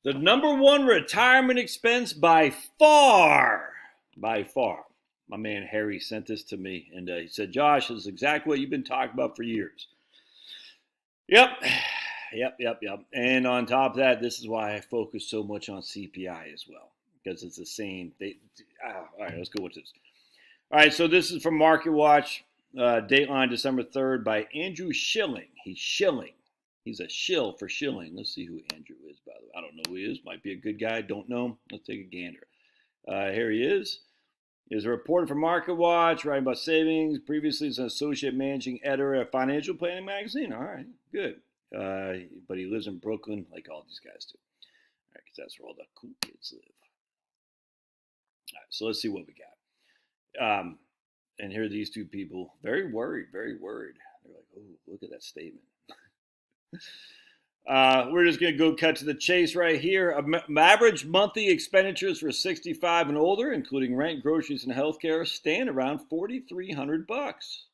The number one retirement expense by far. My man Harry sent this to me, and he said, Josh, this is exactly what you've been talking about for years. Yep. And on top of that, this is why I focus so much on CPI as well, because it's the same. All right, let's go with this. All right, so this is from Market Watch, Dateline December 3rd by Andrew Schilling. He's Schilling. He's a shill for Schilling. Let's see who Andrew is, by the way. I don't know who he is. Might be a good guy. Don't know. Let's take a gander. Here he is. He's a reporter for Market Watch, writing about savings. Previously, he's an associate managing editor at Financial Planning Magazine. All right, good. But he lives in Brooklyn, like all these guys do. All right, because that's where all the cool kids live. All right, so let's see what we got. And here are these two people, very worried. They're like, oh, look at that statement. We're just going to go cut to the chase right here. Average monthly expenditures for 65 and older, including rent, groceries, and healthcare, stand around $4,300.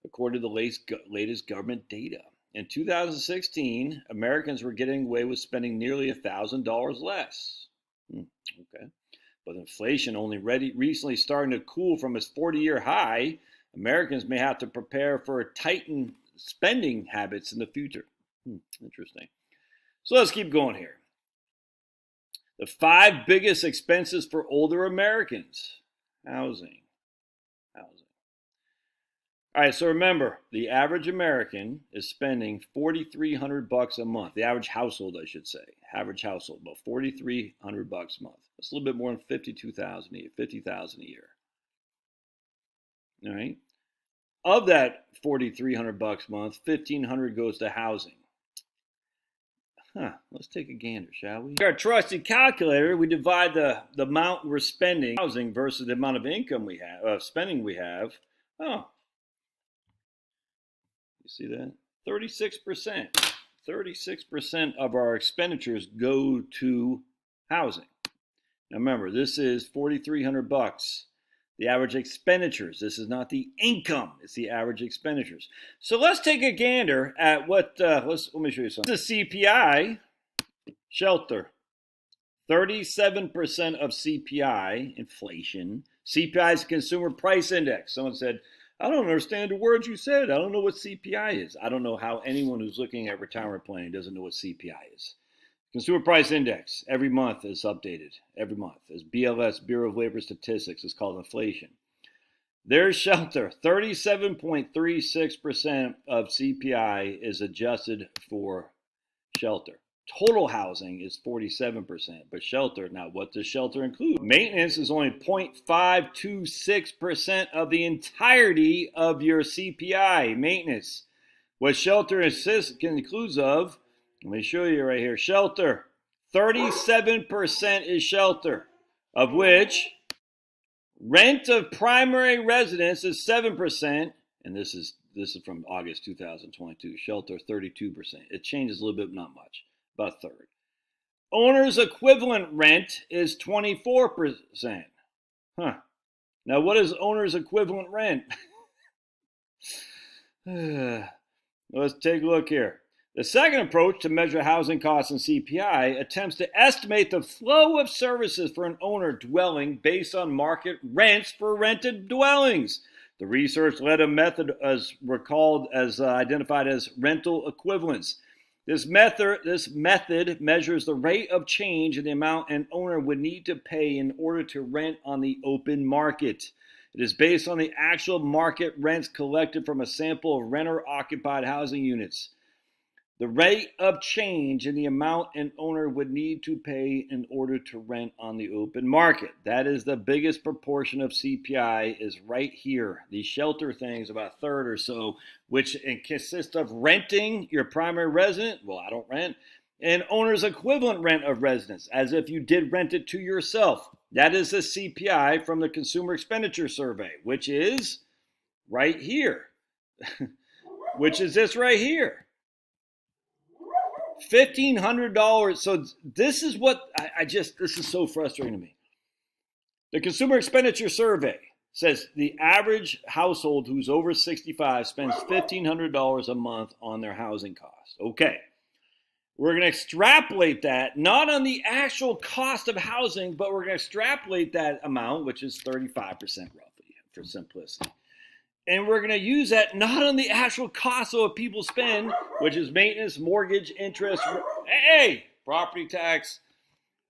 According to the latest government data. In 2016, Americans were getting away with spending nearly $1,000 less. Okay. But inflation only recently starting to cool from its 40-year high, Americans may have to prepare for tightened spending habits in the future. Interesting. So let's keep going here. The 5 biggest expenses for older Americans. Housing. All right, so remember, the average American is spending $4,300 a month. The average household, I should say. Average household, about $4,300 a month. That's a little bit more than $52,000 a year, $50,000 a year. All right. Of that $4,300 a month, $1,500 goes to housing. Let's take a gander, shall we? Our trusty calculator, we divide the amount we're spending housing versus the amount of income we have, spending we have. Oh, you see that? 36%. 36% of our expenditures go to housing. Now remember, this is $4,300. The average expenditures. This is not the income. It's the average expenditures. So let's take a gander at what. Let me show you something. The CPI, shelter, 37% of CPI inflation. CPI is Consumer Price Index. Someone said, "I don't understand the words you said. I don't know what CPI is." I don't know how anyone who's looking at retirement planning doesn't know what CPI is. Consumer Price Index, every month is updated. Every month. As BLS, Bureau of Labor Statistics, is called inflation. There's shelter. 37.36% of CPI is adjusted for shelter. Total housing is 47%, but shelter, now what does shelter include? Maintenance is only 0.526% of the entirety of your CPI. Maintenance. What shelter includes of, let me show you right here. Shelter. 37% is shelter, of which rent of primary residence is 7%, and this is from August 2022. Shelter 32%. It changes a little bit, not much, about a third. Owner's equivalent rent is 24%. Now, what is owner's equivalent rent? Let's take a look here. The second approach to measure housing costs and CPI attempts to estimate the flow of services for an owner dwelling based on market rents for rented dwellings. The research led a method identified as rental equivalence. This method measures the rate of change in the amount an owner would need to pay in order to rent on the open market. It is based on the actual market rents collected from a sample of renter-occupied housing units. The rate of change in the amount an owner would need to pay in order to rent on the open market. That is the biggest proportion of CPI is right here. The shelter thing is about a third or so, which consists of renting your primary residence. Well, I don't rent. And owner's equivalent rent of residence, as if you did rent it to yourself. That is the CPI from the Consumer Expenditure Survey, which is right here. Which is this right here. $1,500. So this is what this is so frustrating to me. The Consumer Expenditure Survey says the average household who's over 65 spends $1,500 a month on their housing costs. Okay. We're going to extrapolate that, not on the actual cost of housing, but we're going to extrapolate that amount, which is 35% roughly for simplicity. And we're going to use that not on the actual cost of what people spend, which is maintenance, mortgage, interest, property tax.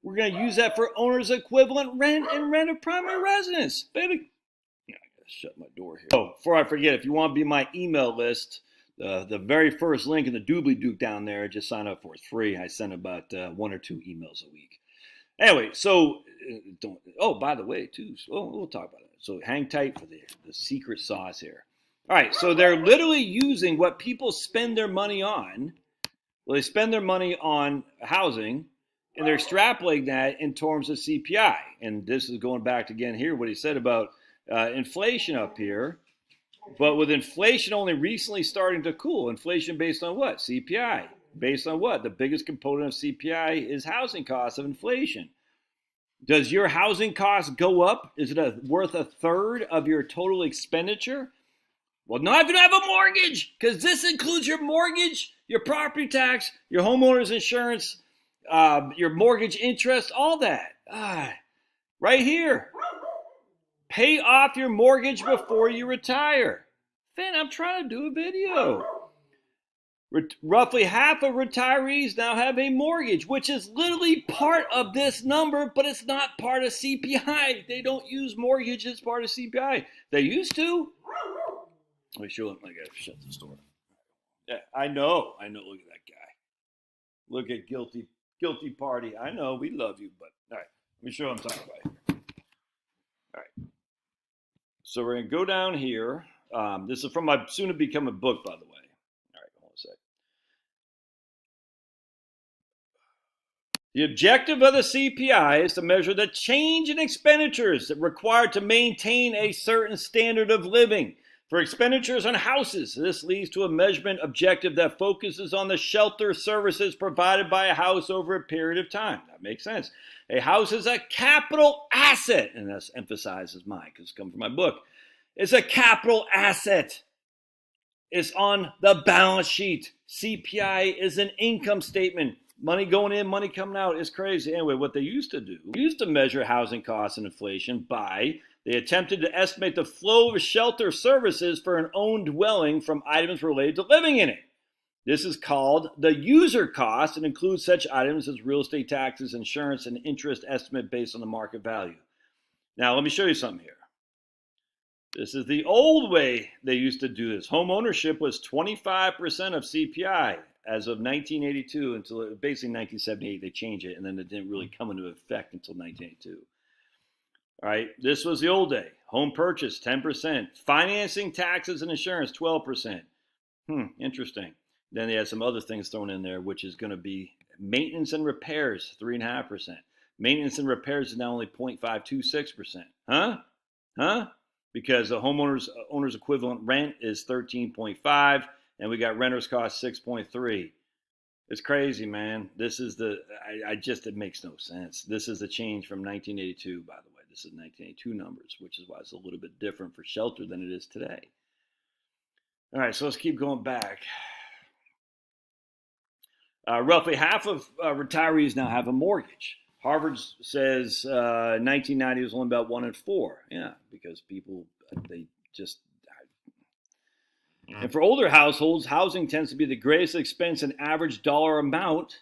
We're going to use that for owner's equivalent rent and rent of primary residence. Baby, I gotta shut my door here. Oh, before I forget, if you want to be my email list, the very first link in the doobly-doo down there, just sign up for it. It's free. I send about 1 or 2 emails a week. Anyway, so, by the way, too, we'll talk about it. So hang tight for the secret sauce here. All right, so they're literally using what people spend their money on. Well, they spend their money on housing, and they're extrapolating that in terms of CPI. And this is going back again here, what he said about inflation up here. But with inflation only recently starting to cool, inflation based on what? CPI. Based on what? The biggest component of CPI is housing costs of inflation. Does your housing cost go up? Is it worth a third of your total expenditure? Well, not if you don't have a mortgage, because this includes your mortgage, your property tax, your homeowner's insurance, your mortgage interest, all that. Right here. Pay off your mortgage before you retire. Finn, I'm trying to do a video. Roughly half of retirees now have a mortgage, which is literally part of this number, but it's not part of CPI. They don't use mortgage as part of CPI. They used to. Let me show them. I gotta shut this door. Yeah, I know. Look at that guy. Look at guilty party. I know we love you, but all right. Let me show what I'm talking about here. All right. So we're gonna go down here. This is from my soon-to-become a book, by the way. All right, hold on a sec. The objective of the CPI is to measure the change in expenditures that required to maintain a certain standard of living. For expenditures on houses, this leads to a measurement objective that focuses on the shelter services provided by a house over a period of time. That makes sense. A house is a capital asset, and that's emphasizes mine because it comes from my book. It's a capital asset. It's on the balance sheet. CPI is an income statement. Money going in, money coming out. It's crazy. Anyway, what they used to do, measure housing costs and inflation by, they attempted to estimate the flow of shelter services for an owned dwelling from items related to living in it. This is called the user cost and includes such items as real estate taxes, insurance, and interest estimate based on the market value. Now, let me show you something here. This is the old way they used to do this. Home ownership was 25% of CPI as of 1982 until basically 1978. They changed it, and then it didn't really come into effect until 1982. All right, this was the old day. Home purchase, 10%. Financing, taxes, and insurance, 12%. Interesting. Then they had some other things thrown in there, which is going to be maintenance and repairs, 3.5%. Maintenance and repairs is now only 0.526%. Huh? Because the owner's equivalent rent is 13.5, and we got renter's cost 6.3. It's crazy, man. This is it makes no sense. This is the change from 1982, by the way. This is 1982 numbers, which is why it's a little bit different for shelter than it is today. All right, so let's keep going back. Roughly half of retirees now have a mortgage. Harvard says 1990 was only about 1 in 4. Yeah, because people, they just... And for older households, housing tends to be the greatest expense in average dollar amount,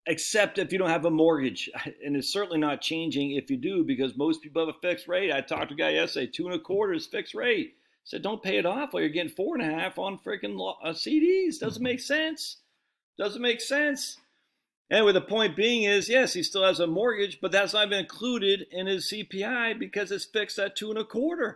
except if you don't have a mortgage. And it's certainly not changing if you do, because most people have a fixed rate. I talked to a guy yesterday, 2.25 is fixed rate. I said, don't pay it off while you're getting 4.5 on freaking CDs. Doesn't make sense. Anyway, the point being is, yes, he still has a mortgage, but that's not even included in his CPI because it's fixed at 2.25.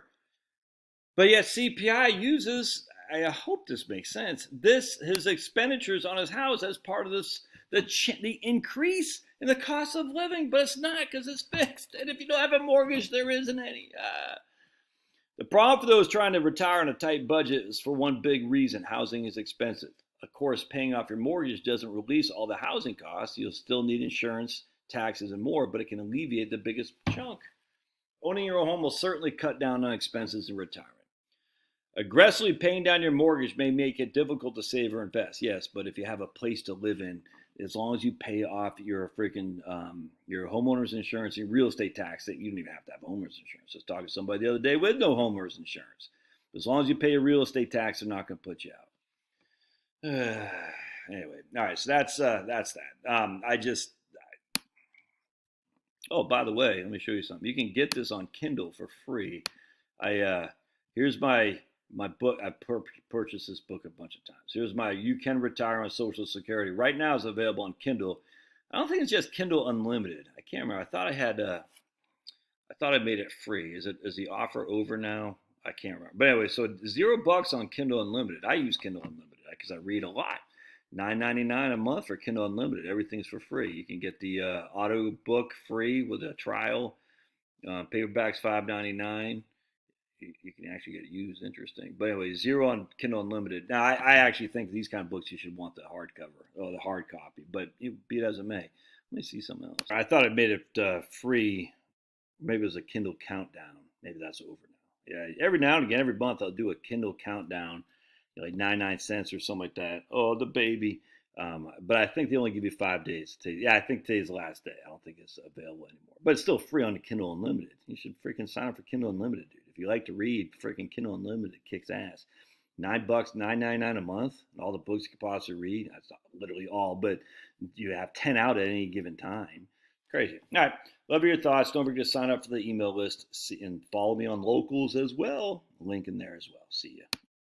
But yet CPI uses, I hope this makes sense, his expenditures on his house as part of this, the increase in the cost of living, but it's not because it's fixed. And if you don't have a mortgage, there isn't any. The problem for those trying to retire on a tight budget is for one big reason: housing is expensive. Of course, paying off your mortgage doesn't release all the housing costs. You'll still need insurance, taxes, and more, but it can alleviate the biggest chunk. Owning your own home will certainly cut down on expenses in retirement. Aggressively paying down your mortgage may make it difficult to save or invest, yes, but if you have a place to live in, as long as you pay off your freaking your homeowner's insurance and real estate tax. That you don't even have to have homeowner's insurance. I was talking to somebody the other day with no homeowner's insurance. As long as you pay your real estate tax, they're not going to put you out. Anyway, all right. So that's that. Oh, by the way, let me show you something. You can get this on Kindle for free. Here's my book. I purchased this book a bunch of times. Here's my You Can Retire on Social Security. Right now, it's available on Kindle. I don't think it's just Kindle Unlimited. I can't remember. I thought I made it free. Is the offer over now? I can't remember. But anyway, so $0 on Kindle Unlimited. I use Kindle Unlimited because I read a lot. $9.99 a month for Kindle Unlimited. Everything's for free. You can get the audio book free with a trial. Paperback's $5.99. You can actually get it used. Interesting. But anyway, 0 on Kindle Unlimited. Now, I actually think these kind of books you should want the hardcover or the hard copy. But be it as it may. Let me see something else. I thought I made it free. Maybe it was a Kindle countdown. Maybe that's over now. Yeah, every now and again, every month, I'll do a Kindle countdown, like 99 cents or something like that. Oh, the baby. But I think they only give you 5 days. I think today's the last day. I don't think it's available anymore. But it's still free on the Kindle Unlimited. You should freaking sign up for Kindle Unlimited, dude. If you like to read, freaking Kindle Unlimited kicks ass. $9, $9.99 a month, and all the books you could possibly read. That's not literally all, but you have 10 out at any given time. Crazy. All right. Love your thoughts. Don't forget to sign up for the email list and follow me on Locals as well. Link in there as well. See ya.